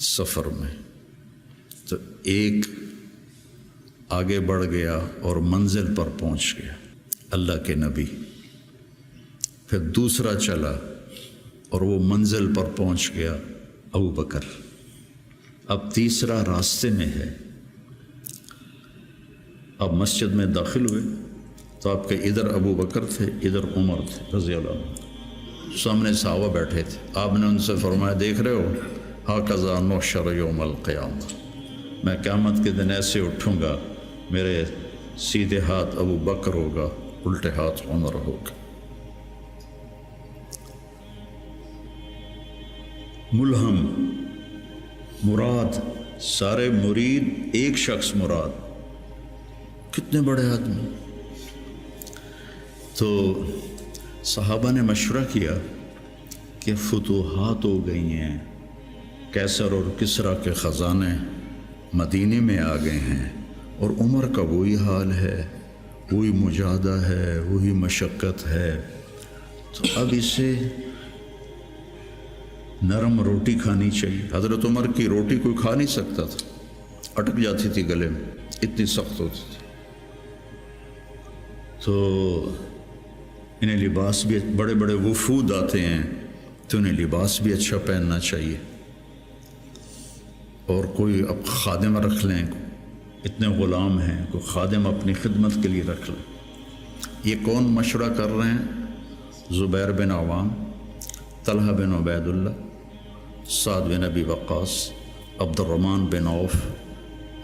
سفر میں، تو ایک آگے بڑھ گیا اور منزل پر پہنچ گیا اللہ کے نبی، پھر دوسرا چلا اور وہ منزل پر پہنچ گیا ابو بکر، اب تیسرا راستے میں ہے۔ اب مسجد میں داخل ہوئے تو آپ کے ادھر ابو بکر تھے، ادھر عمر تھے رضی اللہ عنہ، سامنے صحابہ بیٹھے تھے۔ آپ نے ان سے فرمایا دیکھ رہے ہو ہاکذا نحشر یوم القیامہ، میں قیامت کے دن ایسے اٹھوں گا، میرے سیدھے ہاتھ ابو بکر ہوگا، الٹے ہاتھ عمر ہوگا۔ ملہم مراد، سارے مرید ایک شخص مراد، کتنے بڑے آدمی۔ تو صحابہ نے مشورہ کیا کہ فتوحات ہو گئی ہیں، کیسر اور کسریٰ کے خزانے مدینے میں آ گئے ہیں، اور عمر کا وہی حال ہے، وہی مجاہدہ ہے، وہی مشقت ہے، تو اب اسے نرم روٹی کھانی چاہیے۔ حضرت عمر کی روٹی کوئی کھا نہیں سکتا تھا، اٹک جاتی تھی گلے میں، اتنی سخت ہوتی تھی۔ تو انہیں لباس بھی، بڑے بڑے وفود آتے ہیں تو انہیں لباس بھی اچھا پہننا چاہیے، اور کوئی اب خادم رکھ لیں، اتنے غلام ہیں، کوئی خادم اپنی خدمت کے لیے رکھ لیں۔ یہ کون مشورہ کر رہے ہیں؟ زبیر بن عوام، طلحہ بن عبید اللہ، سعد بن ابی وقاص، عبد الرحمن بن عوف،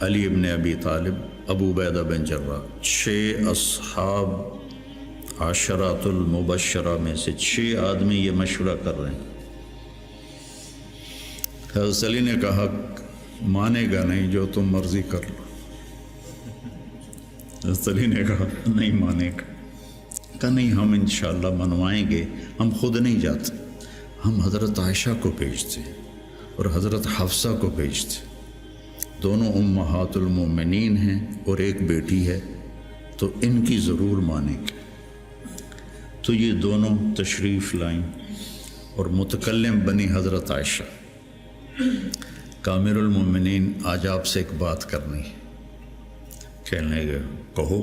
علی بن ابی طالب، ابو عبیدہ بن جراح، 6 اصحاب عشرات المبشرہ میں سے 6 آدمی یہ مشورہ کر رہے ہیں۔ حضرت علی نے کہا مانے گا نہیں، جو تم مرضی کر لو۔ حضرت علی نے کہا نہیں مانے گا، کہا نہیں ہم انشاءاللہ منوائیں گے، ہم خود نہیں جاتے، ہم حضرت عائشہ کو بھیجتے اور حضرت حفصہ کو بھیجتے، دونوں امہات المومنین ہیں اور ایک بیٹی ہے، تو ان کی ضرور مانیں گے۔ تو یہ دونوں تشریف لائیں اور متکلم بنی حضرت عائشہ، کامر المومنین آج آپ سے ایک بات کرنی ہے۔ کہنے لگے کہو۔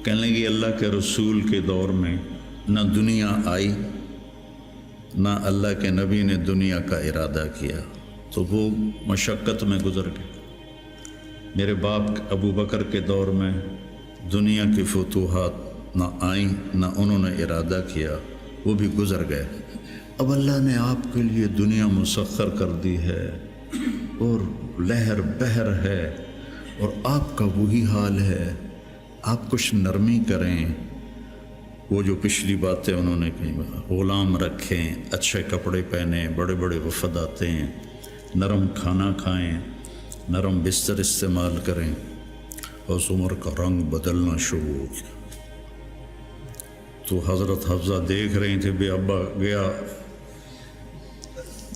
کہنے لگے اللہ کے رسول کے دور میں نہ دنیا آئی، نہ اللہ کے نبی نے دنیا کا ارادہ کیا، تو وہ مشقت میں گزر گئے۔ میرے باپ ابو بکر کے دور میں دنیا کی فتوحات نہ آئیں، نہ انہوں نے ارادہ کیا، وہ بھی گزر گئے۔ اب اللہ نے آپ کے لیے دنیا مسخر کر دی ہے اور لہر بہر ہے، اور آپ کا وہی حال ہے، آپ کچھ نرمی کریں۔ وہ جو پچھلی باتیں انہوں نے کہی، غلام رکھیں، اچھے کپڑے پہنیں، بڑے بڑے وفد آتے ہیں، نرم کھانا کھائیں، نرم بستر استعمال کریں۔ اور عمر کا رنگ بدلنا شروع ہو گیا۔ تو حضرت حفصہ دیکھ رہی تھے بھی ابا گیا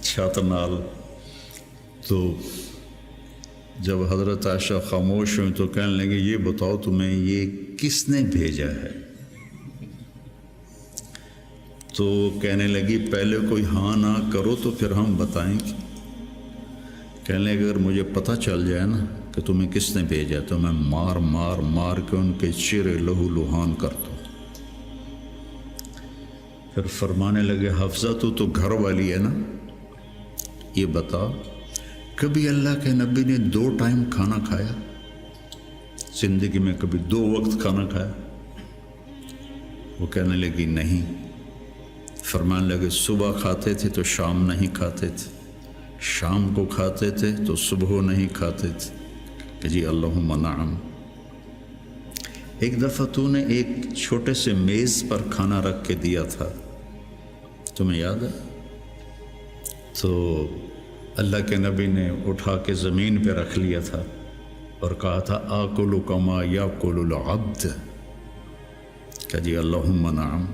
چھت نال، تو جب حضرت عائشہ خاموش ہوئی تو کہنے لگے یہ بتاؤ تمہیں یہ کس نے بھیجا ہے؟ تو کہنے لگی پہلے کوئی ہاں نہ کرو تو پھر ہم بتائیں گے۔ کہنے لگے اگر مجھے پتہ چل جائے نا کہ تمہیں کس نے بھیجا تو میں مار مار مار کے ان کے چہرے لہو لہان کر دوں۔ پھر فرمانے لگے حفصہ تو گھر والی ہے نا، یہ بتا کبھی اللہ کے نبی نے 2 ٹائم کھانا کھایا؟ زندگی میں کبھی 2 وقت کھانا کھایا؟ وہ کہنے لگی نہیں۔ فرمانے لگے صبح کھاتے تھے تو شام نہیں کھاتے تھے، شام کو کھاتے تھے تو صبح نہیں کھاتے تھے، کہ جی اللہم نعم۔ ایک دفعہ تو نے ایک چھوٹے سے میز پر کھانا رکھ کے دیا تھا، تمہیں یاد ہے؟ تو اللہ کے نبی نے اٹھا کے زمین پہ رکھ لیا تھا اور کہا تھا آکل کما یاکل العبد، کہ جی اللہم نعم۔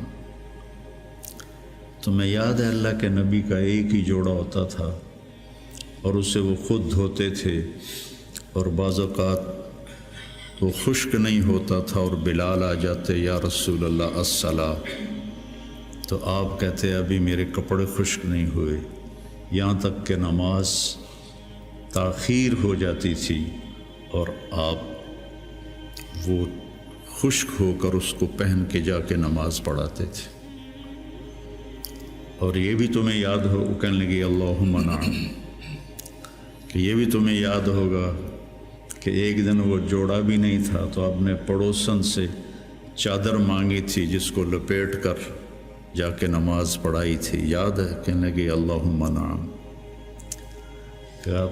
تمہیں یاد ہے اللہ کے نبی کا ایک ہی جوڑا ہوتا تھا اور اسے وہ خود دھوتے تھے، اور بعض اوقات وہ خشک نہیں ہوتا تھا اور بلال آ جاتے یا رسول اللہ الصلاۃ، تو آپ کہتے ابھی میرے کپڑے خشک نہیں ہوئے، یہاں تک کہ نماز تاخیر ہو جاتی تھی اور آپ وہ خشک ہو کر اس کو پہن کے جا کے نماز پڑھاتے تھے۔ اور یہ بھی تمہیں یاد ہو، وہ کہنے لگی اللہم نعم، کہ یہ بھی تمہیں یاد ہوگا کہ ایک دن وہ جوڑا بھی نہیں تھا تو آپ نے پڑوسن سے چادر مانگی تھی جس کو لپیٹ کر جا کے نماز پڑھائی تھی، یاد ہے؟ کہنے لگی اللہم نعم۔ کہا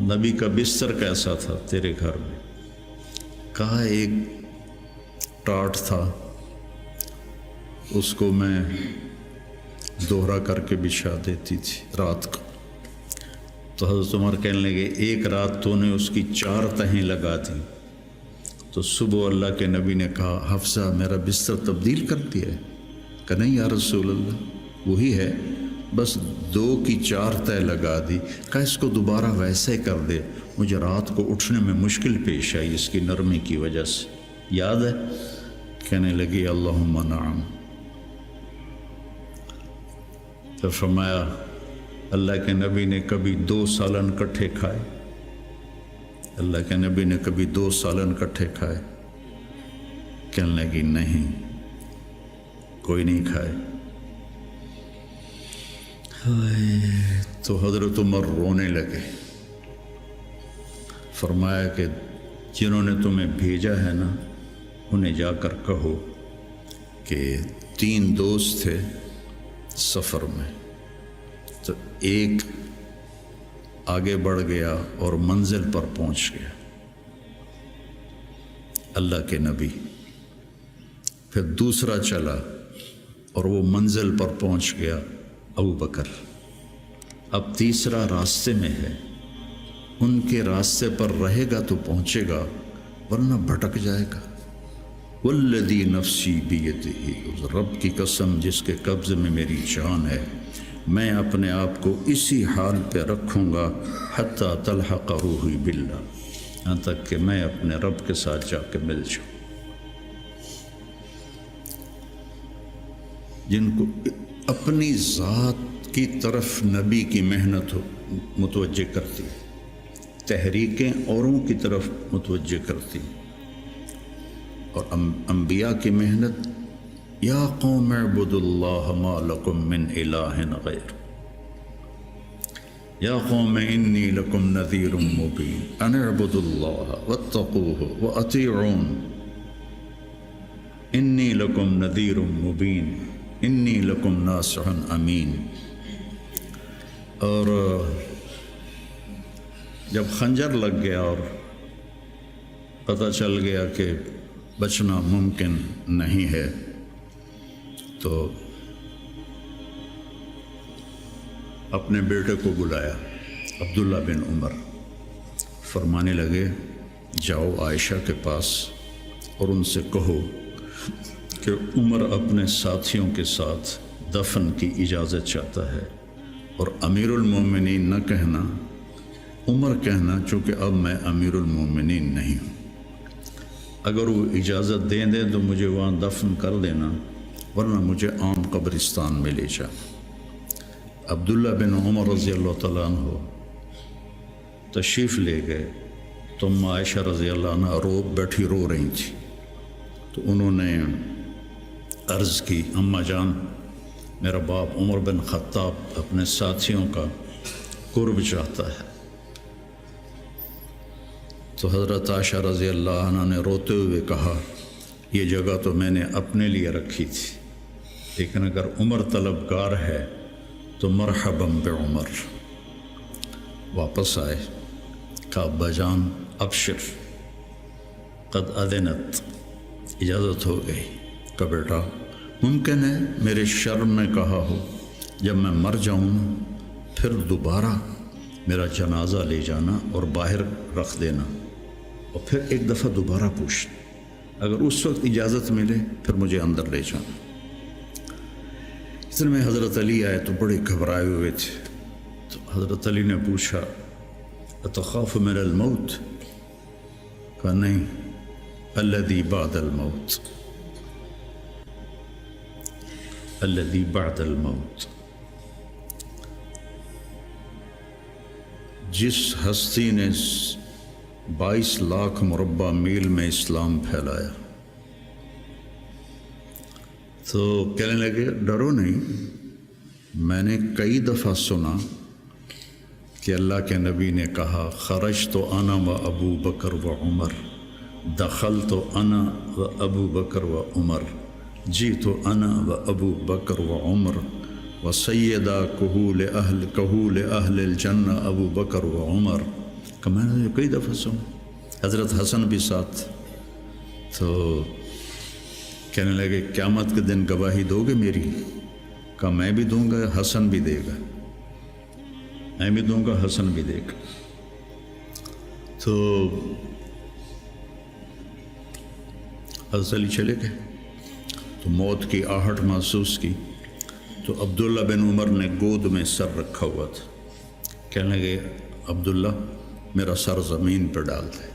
نبی کا بستر کیسا تھا تیرے گھر میں؟ کہا ایک ٹاٹ تھا، اس کو میں دوہرا کر کے بچھا دیتی تھی رات کو۔ تو حضرت عمر کہنے لگے ایک رات تو نے اس کی 4 تہیں لگا دی، تو صبح اللہ کے نبی نے کہا حفصہ میرا بستر تبدیل کر دیا ہے؟ کہ نہیں یا رسول اللہ وہی ہے، بس 2 کی 4 تہ لگا دی۔ کہا اس کو دوبارہ ویسے کر دے، مجھے رات کو اٹھنے میں مشکل پیش آئی اس کی نرمی کی وجہ سے، یاد ہے؟ کہنے لگی اللہم نعم۔ تو فرمایا اللہ کے نبی نے کبھی 2 سالن کٹھے کھائے؟ اللہ کے نبی نے کبھی 2 سالن کٹھے کھائے؟ کہنے لگی نہیں، کوئی نہیں کھائے۔ تو حضرت عمر رونے لگے، فرمایا کہ جنہوں نے تمہیں بھیجا ہے نا انہیں جا کر کہو کہ 3 دوست تھے سفر میں، تو ایک آگے بڑھ گیا اور منزل پر پہنچ گیا اللہ کے نبی، پھر دوسرا چلا اور وہ منزل پر پہنچ گیا ابو بکر، اب تیسرا راستے میں ہے، ان کے راستے پر رہے گا تو پہنچے گا ورنہ بھٹک جائے گا۔ والذی نفسی بیدہ، اس رب کی قسم جس کے قبضے میں میری جان ہے، میں اپنے آپ کو اسی حال پہ رکھوں گا حتی تلحق روحی باللہ، یہاں تک کہ میں اپنے رب کے ساتھ جا کے مل جاؤں۔ جن کو اپنی ذات کی طرف نبی کی محنت متوجہ کرتی، تحریکیں اوروں کی طرف متوجہ کرتی، اور انبیاء کی محنت یا قوم اعبدوا اللہ ما لکم من الہ غیر، یا قوم انی لکم نذیر مبین ان اعبدوا اللہ واتقوہ واطیعون انی لکم نذیر مبین انی لکم ناصح امین۔ اور جب خنجر لگ گیا اور پتہ چل گیا کہ بچنا ممکن نہیں ہے، تو اپنے بیٹے کو بلایا عبداللہ بن عمر، فرمانے لگے جاؤ عائشہ کے پاس اور ان سے کہو کہ عمر اپنے ساتھیوں کے ساتھ دفن کی اجازت چاہتا ہے، اور امیر المومنین نہ کہنا، عمر کہنا، چونکہ اب میں امیر المومنین نہیں ہوں۔ اگر وہ اجازت دیں دیں تو مجھے وہاں دفن کر دینا، ورنہ مجھے عام قبرستان میں لے جا۔ عبداللہ بن عمر رضی اللہ تعالیٰ عنہ تشریف لے گئے، تو عائشہ رضی اللہ عنہ بیٹھی رو رہی تھی، تو انہوں نے عرض کی اماں جان میرا باپ عمر بن خطاب اپنے ساتھیوں کا قرب چاہتا ہے۔ تو حضرت عائشہ رضی اللہ عنہ نے روتے ہوئے کہا یہ جگہ تو میں نے اپنے لیے رکھی تھی، لیکن اگر عمر طلبگار ہے تو مرحبا بعمر۔ واپس آئے، کہا ابا جان ابشر قد اذنت، اجازت ہو گئی۔ کہ بیٹا ممکن ہے میرے شرم میں کہا ہو، جب میں مر جاؤں پھر دوبارہ میرا جنازہ لے جانا اور باہر رکھ دینا، اور پھر ایک دفعہ دوبارہ پوچھنا، اگر اس وقت اجازت ملے پھر مجھے اندر لے جانا۔ اتنے میں حضرت علی آئے تو بڑے گھبرائے ہوئے تھے، تو حضرت علی نے پوچھا اتخاف من الموت؟ کہا نہیں، الذی بعد الموت، الذی بعد الموت۔ جس ہستی نے 22 لاکھ مربع میل میں اسلام پھیلایا، تو کہنے لگے ڈرو نہیں، میں نے کئی دفعہ سنا کہ اللہ کے نبی نے کہا خرج تو انا و ابو بکر و عمر، دخل تو انا و ابو بکر و عمر، جی تو انا و ابو بکر و عمر و سیدہ کہول اہل الجنہ ابو بکر و عمر۔ کہ میں نے کئی دفعہ سنا، حضرت حسن بھی ساتھ۔ تو کہنے لگے قیامت کے دن گواہی دو گے میری؟ کہا میں بھی دوں گا، حسن بھی دے گا، میں بھی دوں گا، حسن بھی دے گا۔ تو حضرت علی چلے گئے، تو موت کی آہٹ محسوس کی، تو عبداللہ بن عمر نے گود میں سر رکھا ہوا تھا، کہنے لگے عبداللہ میرا سر زمین پر ڈال دے۔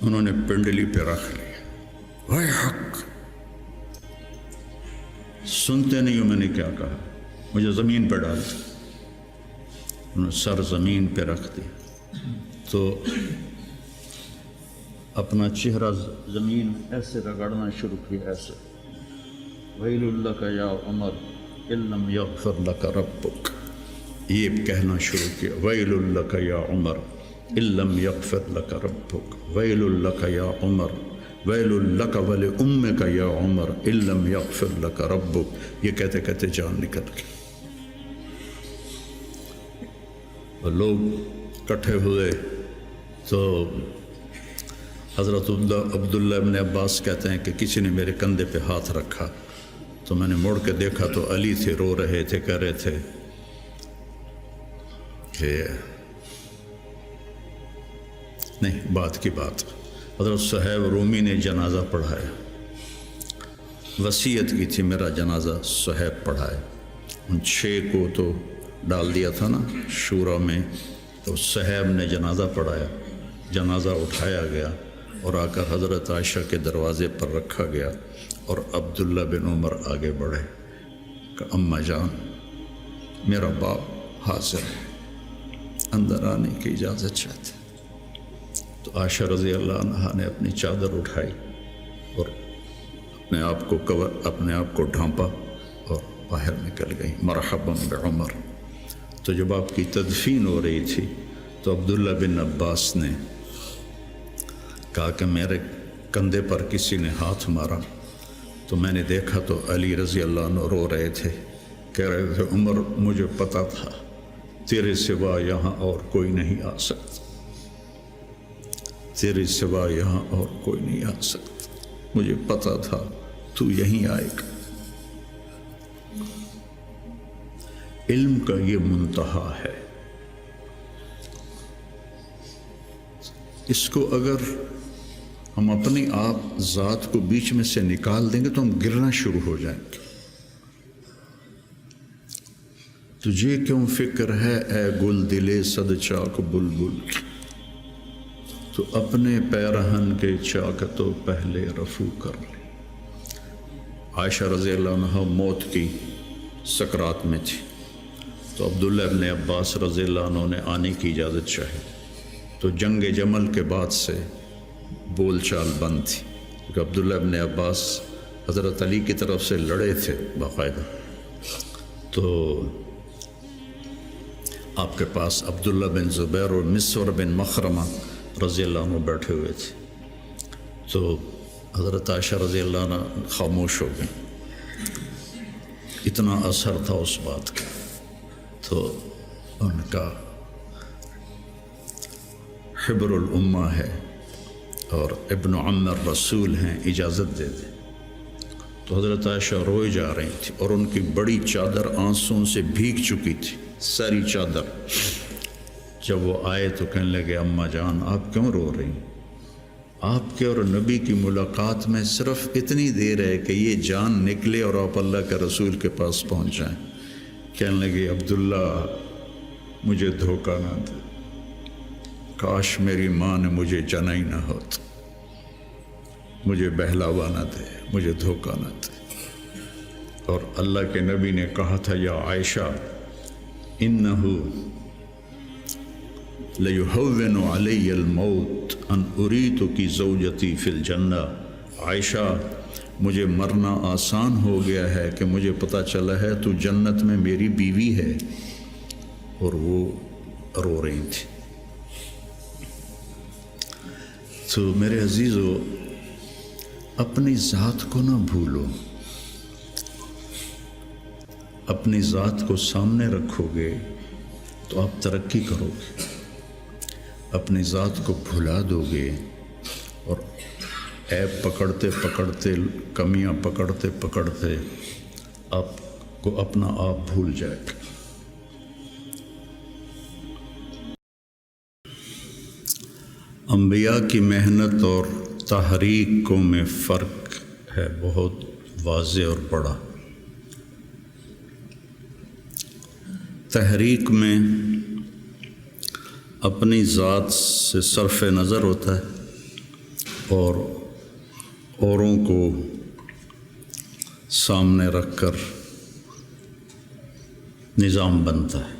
انہوں نے پنڈلی پہ رکھ لیا، وے حق، سنتے نہیں ہو میں نے کیا کہا، مجھے زمین پہ ڈال دیا۔ انہوں نے سر زمین پہ رکھ دیا، تو اپنا چہرہ زمین ایسے رگڑنا شروع کیا، ایسے ویل لک یا عمر ان لم یغفر لک ربک، یہ کہنا شروع کیا، ویل لک یا عمر ان لم یغفر لک ربک، ویل لک یا عمر، ویل لک ولامک یا عمر ان لم یغفر لک ربک۔ یہ کہتے کہتے جان نکل گئی، اور لوگ اکٹھے ہوئے۔ تو حضرت عبداللہ ابن عباس کہتے ہیں کہ کسی نے میرے کندھے پہ ہاتھ رکھا، تو میں نے مڑ کے دیکھا تو علی تھے، رو رہے تھے، کہہ رہے تھے کہ نہیں، بات کی بات، حضرت صہیب رومی نے جنازہ پڑھایا، وصیت کی تھی میرا جنازہ صہیب پڑھائے۔ ان 6 کو تو ڈال دیا تھا نا شورا میں، تو صہیب نے جنازہ پڑھایا، جنازہ اٹھایا گیا اور آ کر حضرت عائشہ کے دروازے پر رکھا گیا، اور عبداللہ بن عمر آگے بڑھے کہ اماں جان میرا باپ حاضر ہے، اندر آنے کی اجازت چاہتے۔ تو عائشہ رضی اللہ عنہا نے اپنی چادر اٹھائی اور اپنے آپ کو ڈھانپا اور باہر نکل گئی، مرحبا بعمر۔ تو جب آپ کی تدفین ہو رہی تھی تو عبداللہ بن عباس نے کہا کہ میرے کندھے پر کسی نے ہاتھ مارا، تو میں نے دیکھا تو علی رضی اللہ عنہ رو رہے تھے، کہہ رہے تھے عمر مجھے پتا تھا تیرے سوا یہاں اور کوئی نہیں آ سکتا، تیرے سوا یہاں اور کوئی نہیں آ سکتا، مجھے پتا تھا تو یہیں آئے گا۔ علم کا یہ منتہا ہے، اس کو اگر ہم اپنی آپ ذات کو بیچ میں سے نکال دیں گے تو ہم گرنا شروع ہو جائیں گے۔ تجھے کیوں فکر ہے اے گل دلے صد چاک بلبل، تو اپنے پیرہن کے چاک تو پہلے رفو کر لے۔ عائشہ رضی اللہ عنہ موت کی سکرات میں تھی، تو عبداللہ ابن عباس رضی اللہ عنہ نے آنے کی اجازت چاہی، تو جنگ جمل کے بعد سے بول چال بند تھی، کیونکہ عبداللہ ابن عباس حضرت علی کی طرف سے لڑے تھے باقاعدہ۔ تو آپ کے پاس عبداللہ بن زبیر اور مسور بن مخرمہ رضی اللہ عنہ بیٹھے ہوئے تھے، تو حضرت عائشہ رضی اللہ عنہ خاموش ہو گئی، اتنا اثر تھا اس بات کا۔ تو ان کا حبر الامہ ہے اور ابن عم الرسول ہیں، اجازت دے دے۔ تو حضرت عائشہ روئے جا رہی تھی اور ان کی بڑی چادر آنسوں سے بھیگ چکی تھی، ساری چادر۔ جب وہ آئے تو کہنے لگے اماں جان آپ کیوں رو رہی؟ آپ کے اور نبی کی ملاقات میں صرف اتنی دیر ہے کہ یہ جان نکلے اور آپ اللہ کے رسول کے پاس پہنچ جائیں۔ کہنے لگے عبداللہ مجھے دھوکہ نہ دے، کاش میری ماں نے مجھے جنا ہی نہ ہوتا، مجھے بہلاوا نہ دے، مجھے دھوکہ نہ دے۔ اور اللہ کے نبی نے کہا تھا یا عائشہ انہو لیہون علی الموت ان اریتکی زوجتی فی الجنہ، عائشہ مجھے مرنا آسان ہو گیا ہے کہ مجھے پتہ چلا ہے تو جنت میں میری بیوی ہے، اور وہ رو رہی تھی۔ تو میرے عزیزو، اپنی ذات کو نہ بھولو، اپنی ذات کو سامنے رکھو گے تو آپ ترقی کرو گے، اپنی ذات کو بھلا دو گے اور عیب پکڑتے پکڑتے، کمیاں پکڑتے پکڑتے آپ کو اپنا آپ بھول جائے گا۔ انبیاء کی محنت اور تحریکوں میں فرق ہے بہت واضح اور بڑا۔ تحریک میں اپنی ذات سے صرف نظر ہوتا ہے اور اوروں کو سامنے رکھ کر نظام بنتا ہے۔